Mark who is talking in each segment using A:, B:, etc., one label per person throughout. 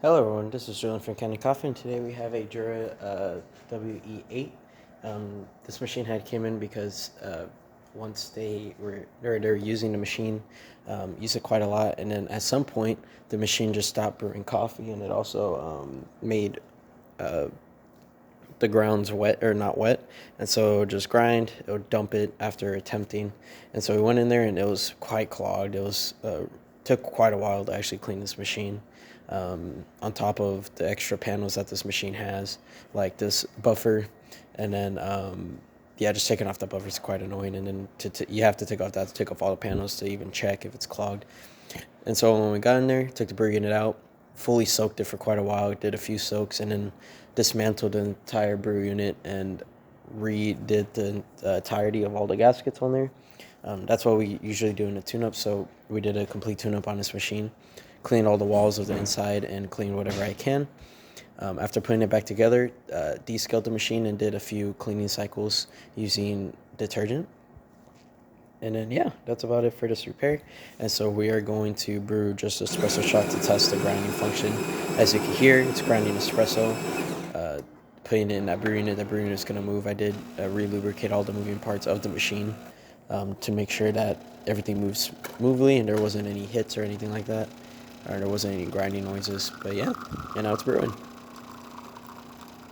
A: Hello everyone, this is Julian from Kanen and today we have a Jura WE8. This machine had came in because once they're using the machine, use it quite a lot, and then at some point the machine just stopped brewing coffee, and it also made uh, the grounds wet or not wet, and so it would just grind. It would dump it after attempting, and so we went in there and it was quite clogged. It was took quite a while to actually clean this machine. On top of the extra panels that this machine has, like this buffer, and then yeah, just taking off the buffer is quite annoying, and then you have to take off that to take off all the panels to even check if it's clogged. And so when we got in there, took the brew unit out, fully soaked it for quite a while, did a few soaks, and then dismantled the entire brew unit and redid the entirety of all the gaskets on there. That's what we usually do in a tune-up, so we did a complete tune-up on this machine, cleaned all the walls of the inside, and cleaned whatever I can. After putting it back together, descaled the machine and did a few cleaning cycles using detergent. And then, yeah, that's about it for this repair. And so we are going to brew just espresso shot to test the grinding function. As you can hear, it's grinding espresso. Putting it in that brew unit is going to move. I did re-lubricate all the moving parts of the machine to make sure that everything moves smoothly and there wasn't any hits or anything like that. Or there wasn't any grinding noises. But yeah, and now it's brewing.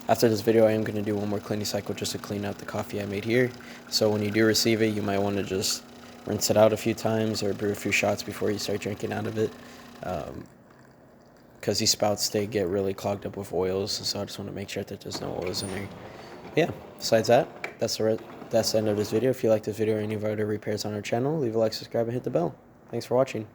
A: After this video, I am going to do one more cleaning cycle just to clean out the coffee I made here. So when you do receive it, you might want to just rinse it out a few times or brew a few shots before you start drinking out of it. Because these spouts, they get really clogged up with oils. So I just want to make sure that there's no oils in there. Yeah, besides that, that's the end of this video. If you like this video or any of our other repairs on our channel, leave a like, subscribe, and hit the bell. Thanks for watching.